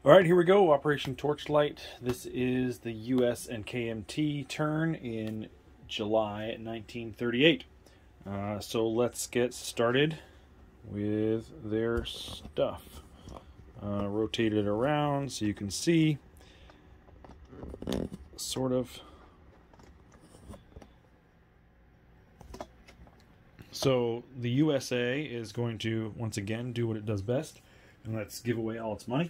All right, here we go. Operation Torchlight. This is the U.S. and KMT turn in July 1938. So let's get started with their stuff. Rotate it around so you can see, sort of. So the USA is going to, once again, do what it does best, and let's give away all its money.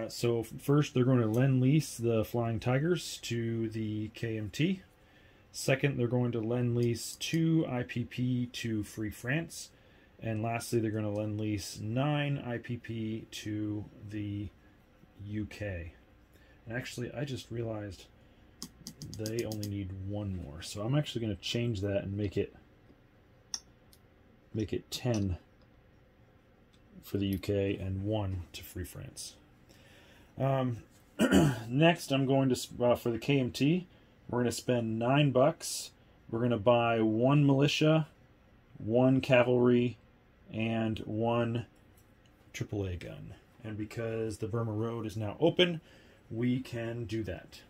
So first, they're going to lend-lease the Flying Tigers to the KMT. Second, they're going to lend-lease 2 IPP to Free France. And lastly, they're going to lend-lease 9 IPP to the UK. And actually, I just realized they only need 1 more. So I'm actually going to change that and make it 10 for the UK and 1 to Free France. Next, I'm going to, for the KMT, we're going to spend $9. We're going to buy 1 militia, 1 cavalry, and 1 AAA gun. And because the Burma Road is now open, we can do that.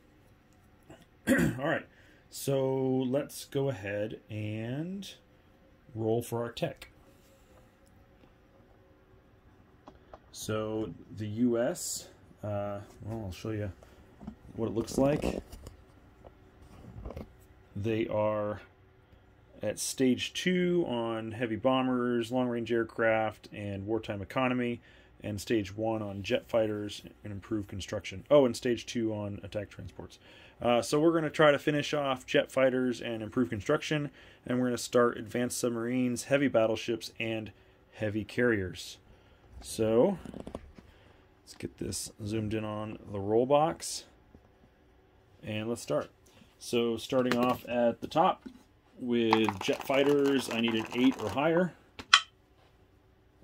All right, so let's go ahead and roll for our tech. So the US, well, I'll show you what it looks like. They are at stage 2 on heavy bombers, long-range aircraft, and wartime economy, and stage 1 on jet fighters and improved construction. Oh, and stage 2 on attack transports. So we're going to try to finish off jet fighters and improve construction, and we're going to start advanced submarines, heavy battleships, and heavy carriers. So let's get this zoomed in on the roll box, and let's start. So starting off at the top with jet fighters, I need an 8 or higher,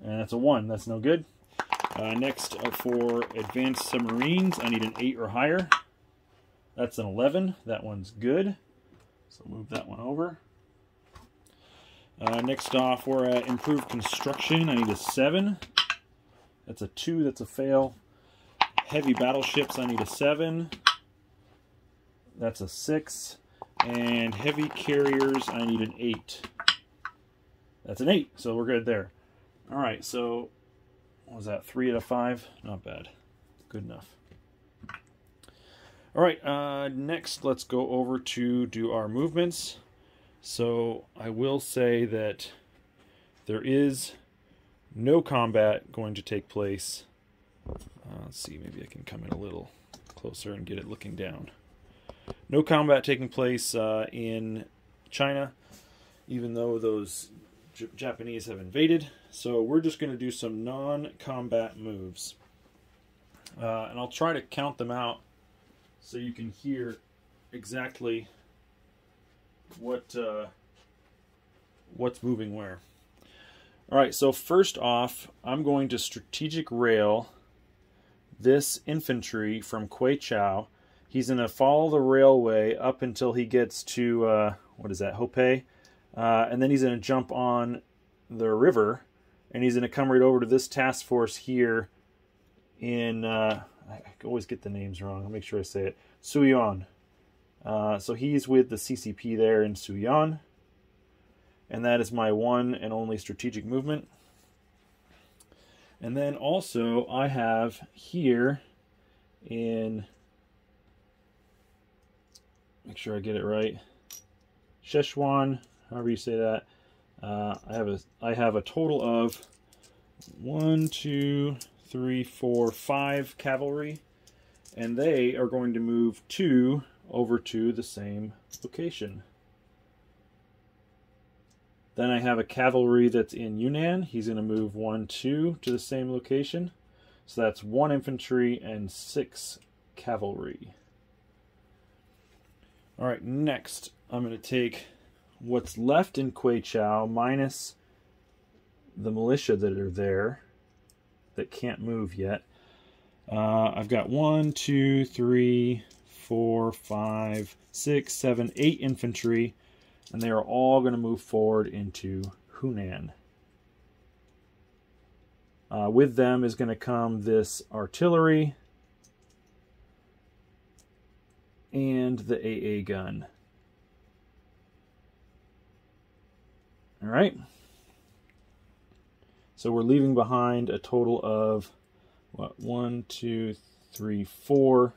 and that's a 1. That's no good. Next, for advanced submarines, I need an 8 or higher. That's an 11. That one's good. So move that one over. Next off, we're at improved construction. I need a 7. That's a 2. That's a fail. Heavy battleships, I need a 7. That's a 6. And heavy carriers, I need an 8. That's an 8. So we're good there. All right, so what was that, 3 out of 5? Not bad. Good enough. All right, next let's go over to do our movements. So I will say that there is no combat going to take place. Let's see, maybe I can come in a little closer and get it looking down. No combat taking place in China, even though those Japanese have invaded. So we're just going to do some non-combat moves. And I'll try to count them out so you can hear exactly what's moving where. All right, so first off, I'm going to strategic rail this infantry from Kwei Chow. He's going to follow the railway up until he gets to, what is that, Hope? And then he's going to jump on the river, and he's going to come right over to this task force here in, I always get the names wrong. I'll make sure I say it, Suyon. So he's with the CCP there in Suyon. And that is my one and only strategic movement. And then also I have here in, make sure I get it right, Szechuan, however you say that. I have a total of 1, 2, 3, 4, 5 cavalry, and they are going to move 2 over to the same location. Then I have a cavalry that's in Yunnan. He's going to move 1, 2 to the same location. So that's 1 infantry and 6 cavalry. All right, next I'm going to take what's left in Kwei Chow minus the militia that are there that can't move yet. I've got 1, 2, 3, 4, 5, 6, 7, 8 infantry, and they are all going to move forward into Hunan. With them is going to come this artillery and the AA gun. All right. So we're leaving behind a total of, what, 1, 2, 3, 4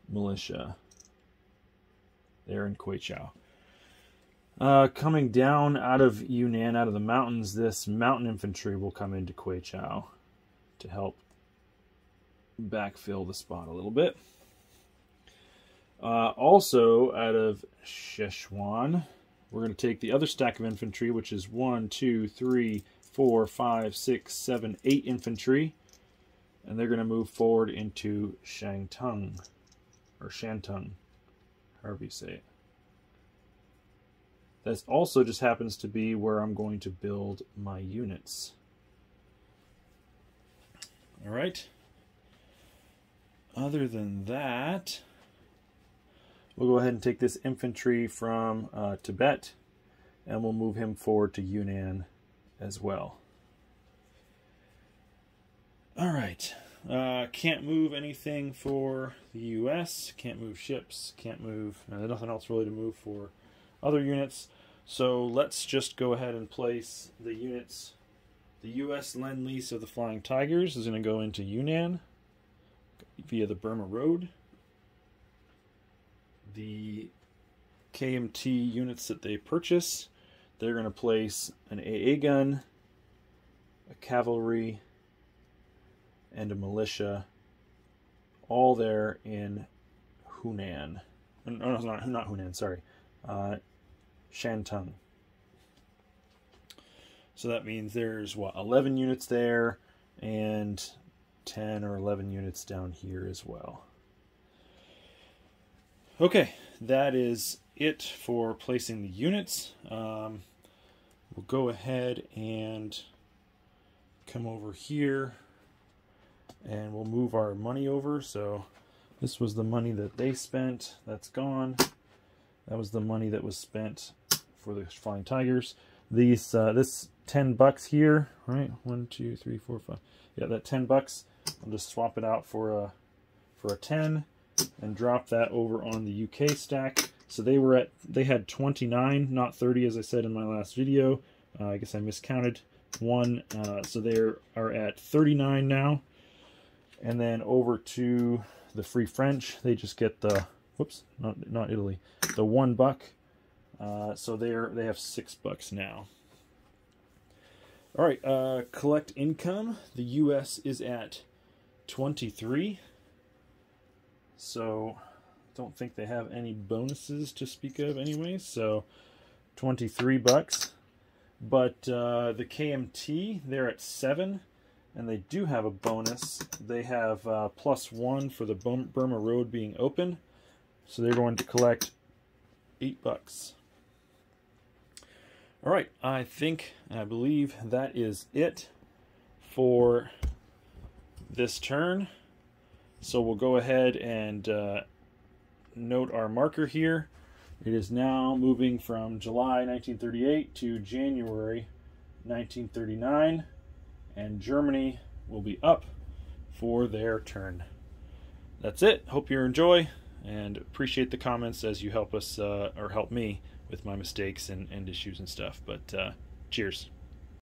militia there in Kweichow. Coming down out of Yunnan, out of the mountains, this mountain infantry will come into Kweichow to help backfill the spot a little bit. Also, out of Szechuan, we're going to take the other stack of infantry, which is 1, 2, 3, 4, 5, 6, 7, 8 infantry, and they're going to move forward into Shantung, or Shantung, however you say it. That also just happens to be where I'm going to build my units. All right. Other than that, we'll go ahead and take this infantry from Tibet, and we'll move him forward to Yunnan as well. All right. Can't move anything for the U.S. Can't move ships. Can't move. There's nothing else really to move for other units. So let's just go ahead and place the units. The U.S. Lend-Lease of the Flying Tigers is going to go into Yunnan via the Burma Road. The KMT units that they purchase, they're going to place an AA gun, a cavalry, and a militia, all there in Hunan. No, not Hunan, sorry. Shantung. So that means there's, what, 11 units there, and 10 or 11 units down here as well. Okay, that is it for placing the units. We'll go ahead and come over here, and we'll move our money over. So this was the money that they spent. That's gone. That was the money that was spent for the Flying Tigers. These this $10 here, right? 1, 2, 3, 4, 5. Yeah, that $10. I'll just swap it out for a 10 and drop that over on the UK stack. So they had 29, not 30, as I said in my last video. I guess I miscounted one. So they are at 39 now. And then over to the Free French, they just get the, whoops, not Italy, the $1. So they have $6 now. All right, collect income. The U.S. is at 23. So don't think they have any bonuses to speak of anyway. So $23. But the KMT, they're at 7. And they do have a bonus. They have +1 for the Burma Road being open. So they're going to collect $8. All right, I believe that is it for this turn. So we'll go ahead and note our marker here. It is now moving from July 1938 to January 1939. And Germany will be up for their turn. That's it. Hope you enjoy, and appreciate the comments as you help us, or help me with my mistakes and issues and stuff. But cheers.